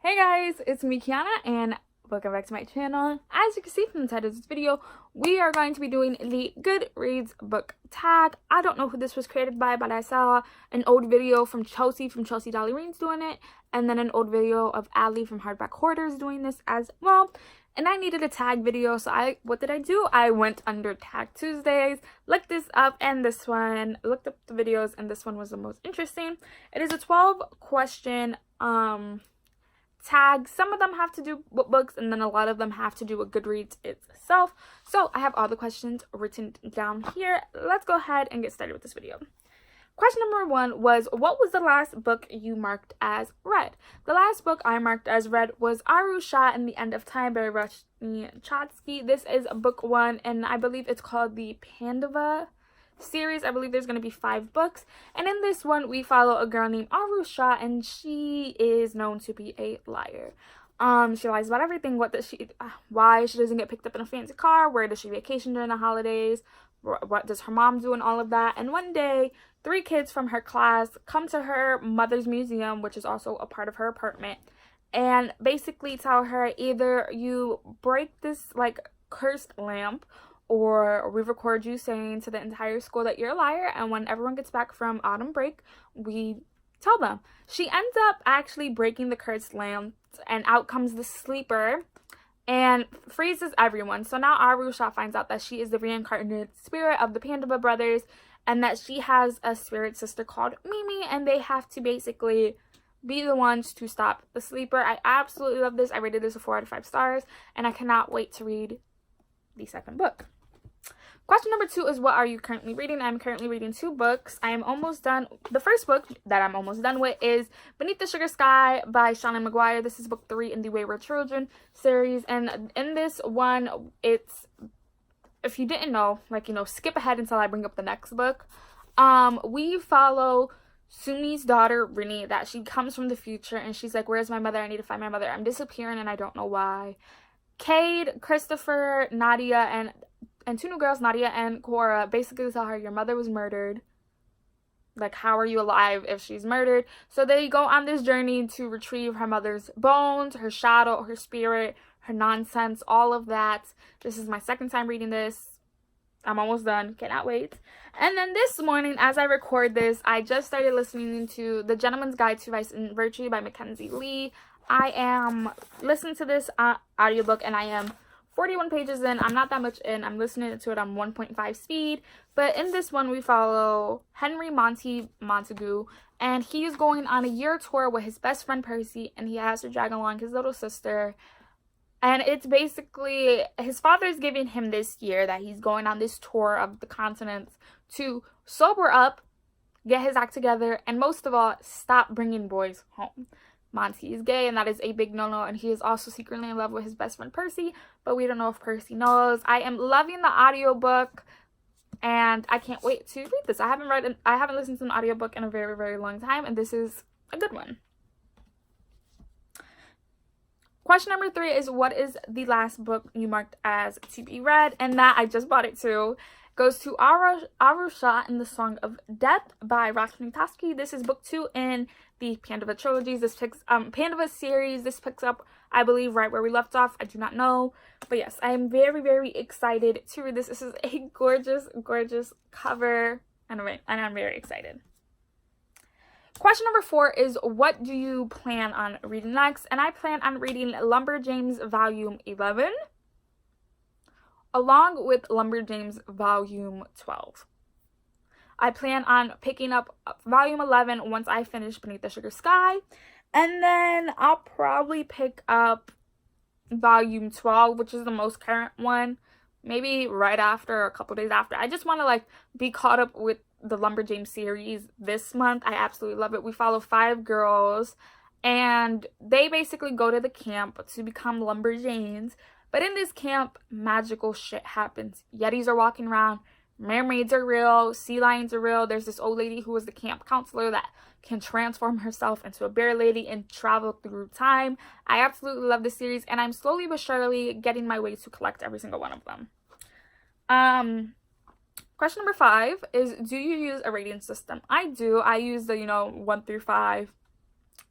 Hey guys, it's me Kiana and welcome back to my channel. As you can see from the title of this video, we are going to be doing the Goodreads book tag. I don't know who this was created by, but I saw an old video from Chelsea Dolly Reens doing it, and then an old video of Allie from Hardback Hoarders doing this as well. And I needed a tag video, so what did I do? I went under Tag Tuesdays, looked this up, and this one, looked up the videos, and this one was the most interesting. It is a 12-question tag. Some of them have to do with books, and then a lot of them have to do with Goodreads itself. So I have all the questions written down here. Let's go ahead and get started with this video. Question number 1 was, what was the last book you marked as read? The last book I marked as read was Arusha and the End of Time by Rashni Chadsky. This is book 1, and I believe it's called the Pandava series. I believe there's going to be 5 books, and in this one we follow a girl named Arusha, and she is known to be a liar. She lies about everything. Why she doesn't get picked up in a fancy car, where does she vacation during the holidays, what does her mom do, and all of that. And one day 3 kids from her class come to her mother's museum, which is also a part of her apartment, and basically tell her, either you break this like cursed lamp, or we record you saying to the entire school that you're a liar, and when everyone gets back from autumn break, we tell them. She ends up actually breaking the cursed lamp, and out comes the sleeper and freezes everyone. So now Arusha finds out that she is the reincarnated spirit of the Pandava brothers, and that she has a spirit sister called Mimi, and they have to basically be the ones to stop the sleeper. I absolutely love this. I rated this a 4 out of 5 stars, and I cannot wait to read the second book. Question number 2 is, what are you currently reading? I'm currently reading 2 books. I am almost done. The first book that I'm almost done with is Beneath the Sugar Sky by Shauna McGuire. This is book 3 in the Wayward Children series, and in this one, it's, if you didn't know, skip ahead until I bring up the next book. We follow Sumi's daughter, Rini, that she comes from the future, and she's like, where's my mother? I need to find my mother. I'm disappearing, and I don't know why. Cade, Christopher, Nadia, and 2 new girls, Nadia and Cora, basically tell her, your mother was murdered. Like, how are you alive if she's murdered? So they go on this journey to retrieve her mother's bones, her shadow, her spirit, her nonsense, all of that. This is my second time reading this. I'm almost done. Cannot wait. And then this morning, as I record this, I just started listening to The Gentleman's Guide to Vice and Virtue by Mackenzie Lee. I am listening to this audiobook, and I am 41 pages in. I'm not that much in. I'm listening to it on 1.5 speed. But in this one, we follow Henry Montague, and he's going on a year tour with his best friend Percy, and he has to drag along his little sister. And it's basically, his father's giving him this year that he's going on this tour of the continents to sober up, get his act together, and most of all, stop bringing boys home. Monty is gay, and that is a big no-no, and he is also secretly in love with his best friend Percy, but we don't know if Percy knows. I am loving the audiobook, and I can't wait to read this. I haven't listened to an audiobook in a very, very long time, and this is a good one. Question number 3 is, what is the last book you marked as to be read? And that, I just bought it too, goes to Arusha and the Song of Death by Rashni Chadsky. This is book 2 in the Pandava trilogies. Pandava series. This picks up, I believe, right where we left off. I do not know, but yes, I am very, very excited to read this. This is a gorgeous, gorgeous cover, and I'm very excited. Question number 4 is, what do you plan on reading next? And I plan on reading Lumberjanes Volume 11 along with Lumberjanes Volume 12. I plan on picking up Volume 11 once I finish Beneath the Sugar Sky, and then I'll probably pick up Volume 12, which is the most current one, maybe right after or a couple days after. I just want to be caught up with the Lumberjane series this month. I absolutely love it. We follow 5 girls, and they basically go to the camp to become Lumberjanes. But in this camp, magical shit happens. Yetis are walking around. Mermaids are real. Sea lions are real. There's this old lady who is the camp counselor that can transform herself into a bear lady and travel through time. I absolutely love this series, and I'm slowly but surely getting my way to collect every single one of them. Question number 5 is, do you use a rating system? I do. I use the, 1 through 5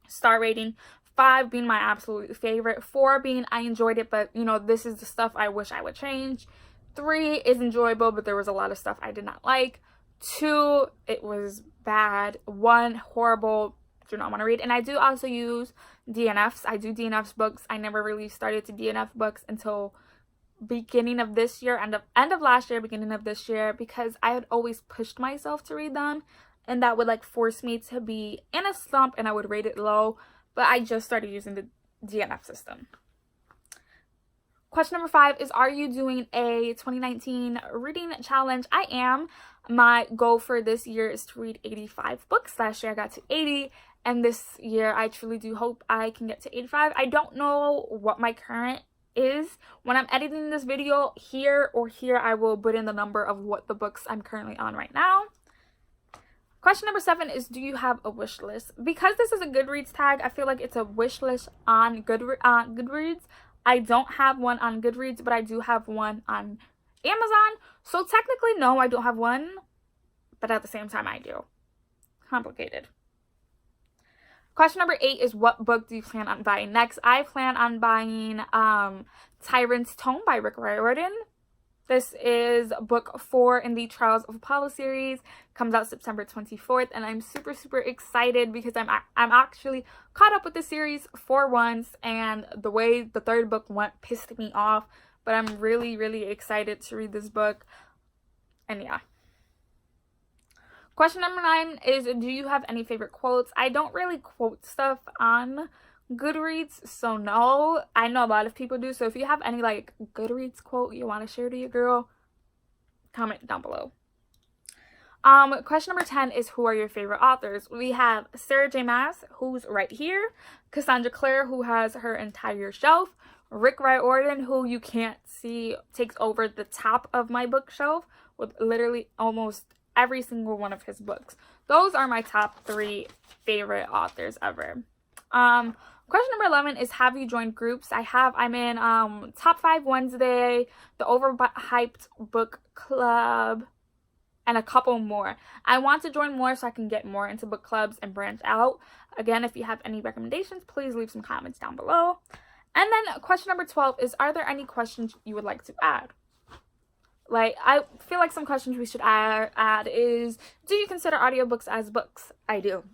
star rating. 5 being my absolute favorite, 4 being I enjoyed it, but you know, this is the stuff I wish I would change. 3 is enjoyable, but there was a lot of stuff I did not like. 2, it was bad. 1, horrible, do not want to read. And I do also use DNFs. I do DNFs books. I never really started to DNF books until beginning of this year, end of last year, beginning of this year, because I had always pushed myself to read them, and that would like force me to be in a slump and I would rate it low. But I just started using the DNF system. Question number 5 is, are you doing a 2019 reading challenge? I am. My goal for this year is to read 85 books. Last year I got to 80, and this year I truly do hope I can get to 85. I don't know what my current is. When I'm editing this video, here or here, I will put in the number of what the books I'm currently on right now. Question number 7 is, do you have a wish list? Because this is a Goodreads tag, I feel like it's a wish list on Goodreads. I don't have one on Goodreads, but I do have one on Amazon. So technically, no, I don't have one, but at the same time, I do. Complicated. Question number 8 is, what book do you plan on buying next? I plan on buying Tyrant's Tome by Rick Riordan. This is book 4 in the Trials of Apollo series. Comes out September 24th, and I'm super, super excited because I'm actually caught up with the series for once, and the way the 3rd book went pissed me off, but I'm really, really excited to read this book, and yeah. Question number 9 is, do you have any favorite quotes? I don't really quote stuff on Goodreads, so no. I know a lot of people do, so if you have any like Goodreads quote you want to share to your girl, comment down below. Question number 10 is, who are your favorite authors? We have Sarah J. Maas, who's right here, Cassandra Clare, who has her entire shelf, Rick Riordan, who you can't see, takes over the top of my bookshelf with literally almost every single one of his books. Those are my top 3 favorite authors ever. Question number 11 is, have you joined groups? I have. I'm in Top 5 Wednesday, the Overhyped Book Club, and a couple more. I want to join more so I can get more into book clubs and branch out. Again, if you have any recommendations, please leave some comments down below. And then question number 12 is, are there any questions you would like to add? Like, I feel like some questions we should add is, do you consider audiobooks as books? I do.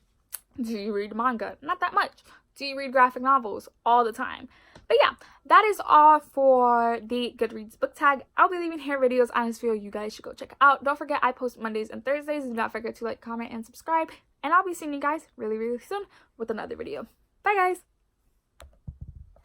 Do you read manga? Not that much. Do you read graphic novels? All the time. But yeah, that is all for the Goodreads book tag. I'll be leaving here videos on this video you guys should go check out. Don't forget, I post Mondays and Thursdays. Do not forget to like, comment, and subscribe. And I'll be seeing you guys really, really soon with another video. Bye, guys.